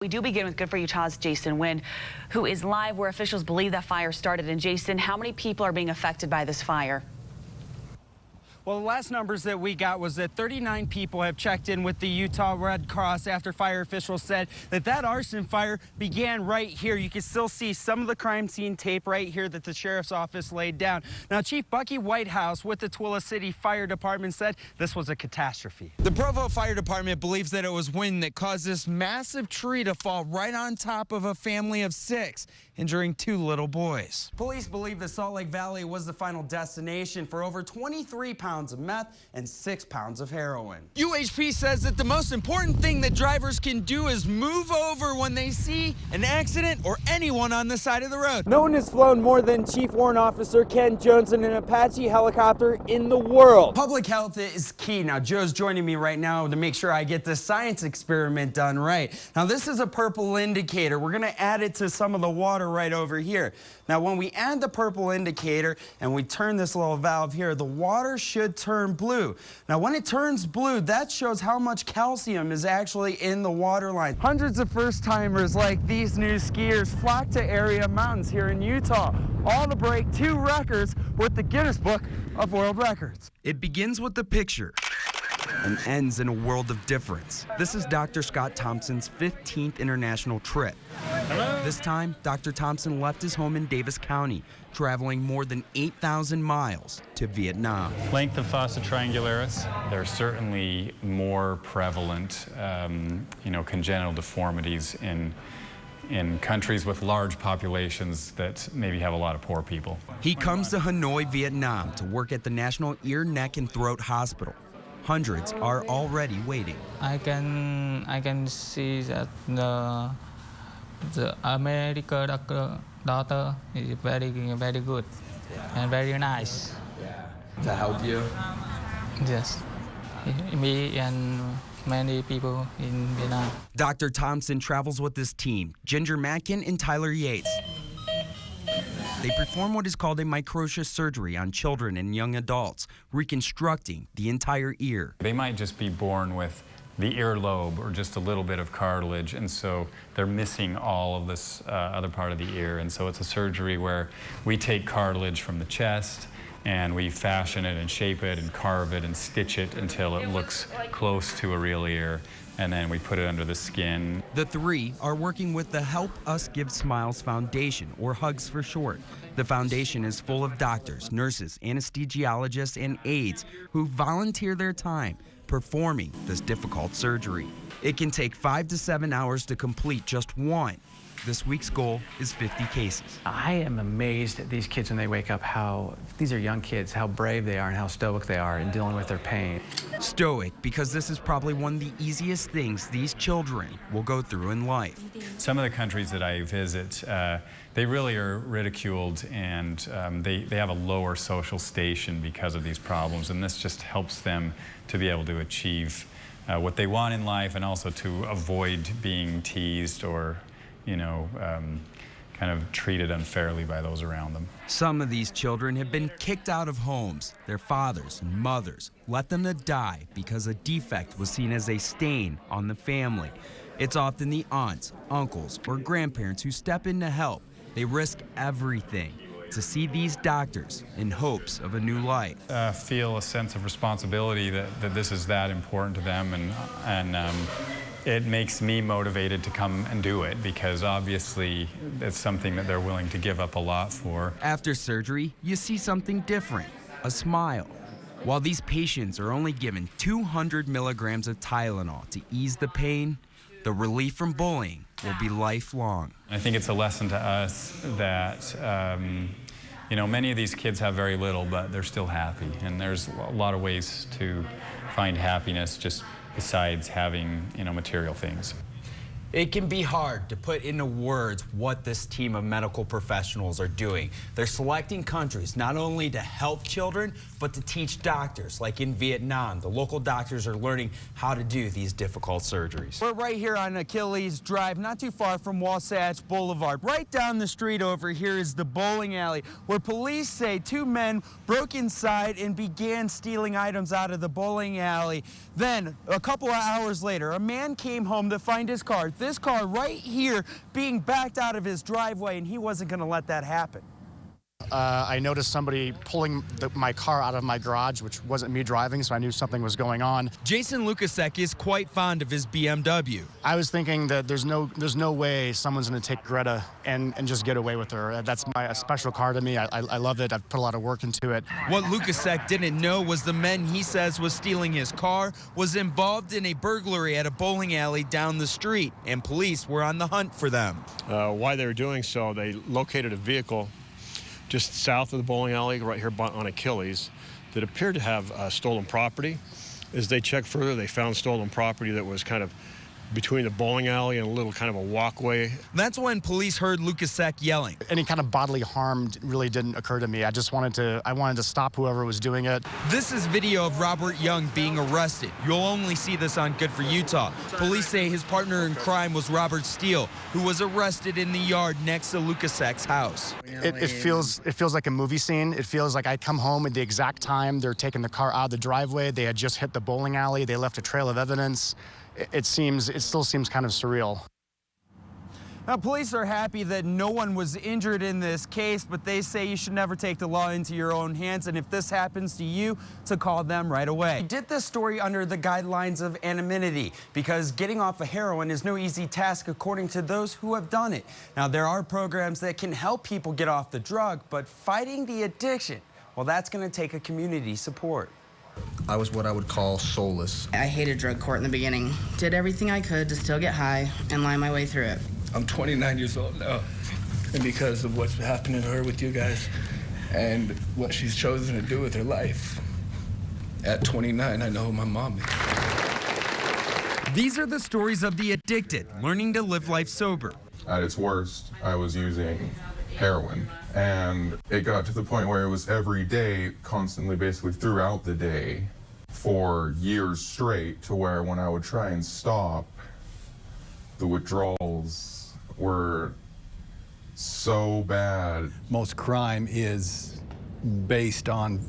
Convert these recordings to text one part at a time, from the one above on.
We do begin with Good for Utah's Jason Nguyen, who is live where officials believe that fire started. And Jason, how many people are being affected by this fire? Well, the last numbers that we got was that 39 people have checked in with the Utah Red Cross after fire officials said that arson fire began right here. You can still see some of the crime scene tape right here that the sheriff's office laid down. Now, Chief Bucky Whitehouse with the Tooele City Fire Department said this was a catastrophe. The Provo Fire Department believes that it was wind that caused this massive tree to fall right on top of a family of 6, injuring 2 little boys. Police believe the Salt Lake Valley was the final destination for over 23 pounds of meth and 6 pounds of heroin. UHP says that the most important thing that drivers can do is move over when they see an accident or anyone on the side of the road. No one has flown more than Chief Warrant Officer Ken Jones in an Apache helicopter in the world. Public health is key. Now, Joe's joining me right now to make sure I get this science experiment done right. Now, this is a purple indicator. We're going to add it to some of the water right over here. Now, when we add the purple indicator and we turn this little valve here, the water should turn blue. Now, when it turns blue, that shows how much calcium is actually in the water line. Hundreds of first-timers like these new skiers flock to area mountains here in Utah, all to break 2 records with the Guinness Book of World Records. It begins with the picture and ends in a world of difference. This is Dr. Scott Thompson's 15th international trip. Hello. This time, Dr. Thompson left his home in Davis County, traveling more than 8,000 miles to Vietnam. Length of fossa triangularis. There are certainly more prevalent, congenital deformities in countries with large populations that maybe have a lot of poor people. He comes to Hanoi, Vietnam to work at the National Ear, Neck, and Throat Hospital. Hundreds are already waiting. I can see that the American doctor is very good and very nice. To help you? Yes, me and many people in Vietnam. Dr. Thompson travels with his team, Ginger Matkin and Tyler Yates. They perform what is called a microtia surgery on children and young adults, reconstructing the entire ear. They might just be born with the earlobe or just a little bit of cartilage, and so they're missing all of this other part of the ear. And so it's a surgery where we take cartilage from the chest and we fashion it and shape it and carve it and stitch it until it looks close to a real ear. And then we put it under the skin. The 3 are working with the Help Us Give Smiles Foundation, or HUGS for short. The foundation is full of doctors, nurses, anesthesiologists, and aides who volunteer their time performing this difficult surgery. It can take 5 to 7 hours to complete just one. This week's goal is 50 cases. I am amazed at these kids when they wake up, these are young kids, how brave they are and how stoic they are in dealing with their pain. Stoic because this is probably one of the easiest things these children will go through in life. Some of the countries that I visit, they really are ridiculed, and they have a lower social station because of these problems, and this just helps them to be able to achieve what they want in life, and also to avoid being teased or kind of treated unfairly by those around them. Some of these children have been kicked out of homes. Their fathers and mothers left them to die because a defect was seen as a stain on the family. It's often the aunts, uncles, or grandparents who step in to help. They risk everything to see these doctors in hopes of a new life. Feel a sense of responsibility that this is that important to them, and it makes me motivated to come and do it, because obviously it's something that they're willing to give up a lot for. After surgery, you see something different, a smile. While these patients are only given 200 milligrams of Tylenol to ease the pain, the relief from bullying will be lifelong. I think it's a lesson to us that many of these kids have very little, but they're still happy, and there's a lot of ways to find happiness just besides having, material things. It can be hard to put into words what this team of medical professionals are doing. They're selecting countries not only to help children, but to teach doctors. Like in Vietnam, the local doctors are learning how to do these difficult surgeries. We're right here on Achilles Drive, not too far from Wasatch Boulevard. Right down the street over here is the bowling alley, where police say 2 men broke inside and began stealing items out of the bowling alley. Then, a couple of hours later, a man came home to find his car with this car right here being backed out of his driveway, and he wasn't going to let that happen. I noticed somebody pulling my car out of my garage, which wasn't me driving, so I knew something was going on. Jason Lukasek is quite fond of his BMW. I was thinking that there's no way someone's going to take Greta and just get away with her. That's a special car to me. I love it. I've put a lot of work into it. What Lukasek didn't know was the men he says was stealing his car was involved in a burglary at a bowling alley down the street, and police were on the hunt for them. While they were doing so, they located a vehicle just south of the bowling alley, right here on Achilles, that appeared to have stolen property. As they checked further, they found stolen property that was kind of between the bowling alley and a little kind of a walkway. That's when police heard Lukasek yelling. Any kind of bodily harm really didn't occur to me. I wanted to stop whoever was doing it. This is video of Robert Young being arrested. You'll only see this on Good for Utah. Police say his partner in crime was Robert Steele, who was arrested in the yard next to Lukasek's house. It feels like a movie scene. It feels like I come home at the exact time they're taking the car out of the driveway. They had just hit the bowling alley. They left a trail of evidence. It still seems kind of surreal. Now, police are happy that no one was injured in this case, but they say you should never take the law into your own hands, and if this happens to you, to call them right away. We did this story under the guidelines of anonymity because getting off of heroin is no easy task according to those who have done it. Now, there are programs that can help people get off the drug, but fighting the addiction, well, that's going to take a community support. I was what I would call soulless. I hated drug court in the beginning. Did everything I could to still get high and lie my way through it. I'm 29 years old now, and because of what's happening to her with you guys and what she's chosen to do with her life, at 29, I know who my mom is. These are the stories of the addicted, learning to live life sober. At its worst, I was using heroin, and it got to the point where it was every day, constantly, basically throughout the day, for years straight, to where when I would try and stop, the withdrawals were so bad. Most crime is based on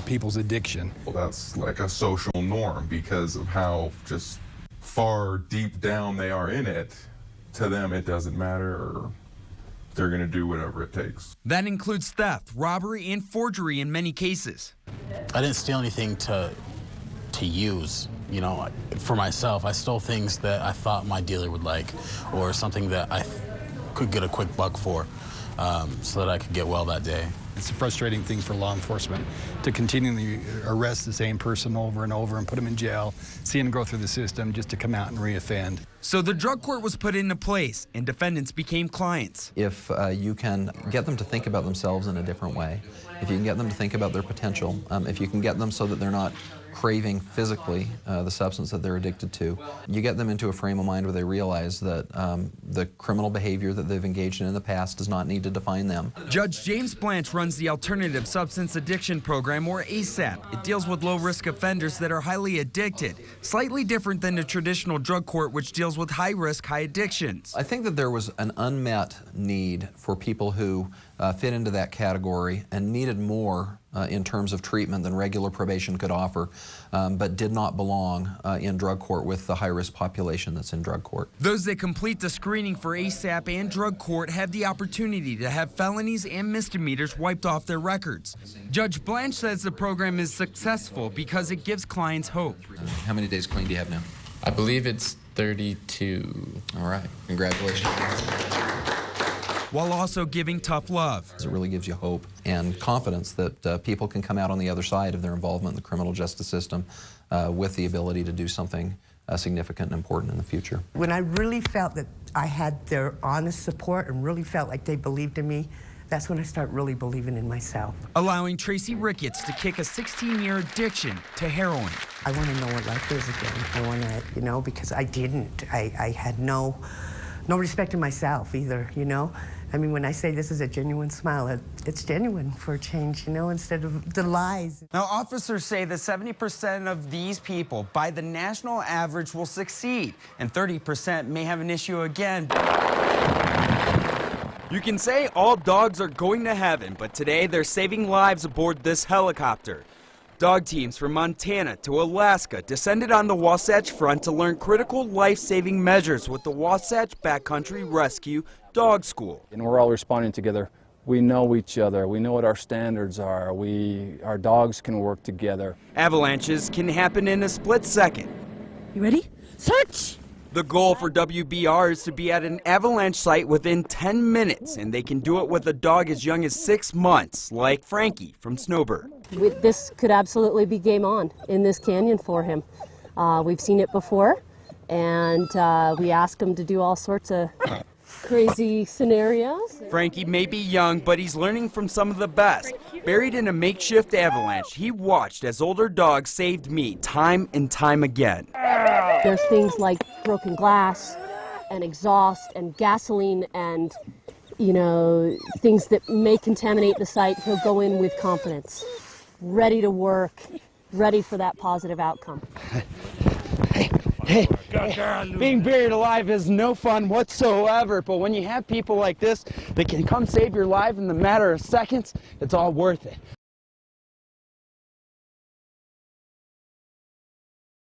people's addiction. Well, that's like a social norm because of how just far deep down they are in it. To them, it doesn't matter, or they're going to do whatever it takes. That includes theft, robbery, and forgery in many cases. I didn't steal anything to use, you know, for myself. I stole things that I thought my dealer would like, or something that I could get a quick buck for, so that I could get well that day. It's a frustrating thing for law enforcement to continually arrest the same person over and over and put them in jail, see them go through the system just to come out and reoffend. So the drug court was put into place and defendants became clients. If you can get them to think about themselves in a different way, if you can get them to think about their potential, if you can get them so that they're not craving physically the substance that they're addicted to, you get them into a frame of mind where they realize that the criminal behavior that they've engaged in the past does not need to define them. Judge James Blanche runs the Alternative Substance Addiction Program, or ASAP. It deals with low-risk offenders that are highly addicted, slightly different than the traditional drug court, which deals with high-risk, high addictions. I think that there was an unmet need for people who fit into that category and needed more in terms of treatment than regular probation could offer, but did not belong in drug court with the high-risk population that's in drug court. Those that complete the screening for ASAP and drug court have the opportunity to have felonies and misdemeanors wiped off their records. Judge Blanche says the program is successful because it gives clients hope. How many days clean do you have now? I believe it's 32. All right, congratulations. While also giving tough love. It really gives you hope and confidence that people can come out on the other side of their involvement in the criminal justice system with the ability to do something significant and important in the future. When I really felt that I had their honest support and really felt like they believed in me, that's when I start really believing in myself. Allowing Tracy Ricketts to kick a 16-year addiction to heroin. I want to know what life is again. I want to, you know, because I didn't. I had no respect in myself either, you know. I mean, when I say this is a genuine smile, it's genuine for a change, you know, instead of the lies. Now, officers say that 70% of these people, by the national average, will succeed, and 30% may have an issue again. You can say all dogs are going to heaven, but today they're saving lives aboard this helicopter. Dog teams from Montana to Alaska descended on the Wasatch Front to learn critical life-saving measures with the Wasatch Backcountry Rescue Dog School. And we're all responding together. We know each other. We know what our standards are. Our dogs can work together. Avalanches can happen in a split second. You ready? Search! The goal for WBR is to be at an avalanche site within 10 minutes, and they can do it with a dog as young as 6 months, like Frankie from Snowbird. This could absolutely be game on in this canyon for him. We've seen it before, and we ask him to do all sorts of crazy scenarios. Frankie may be young, but he's learning from some of the best. Buried in a makeshift avalanche, he watched as older dogs saved me time and time again. There's things like broken glass and exhaust and gasoline and, you know, things that may contaminate the site. He'll go in with confidence, ready to work, ready for that positive outcome. Hey, being buried alive is no fun whatsoever, but when you have people like this that can come save your life in the matter of seconds, it's all worth it.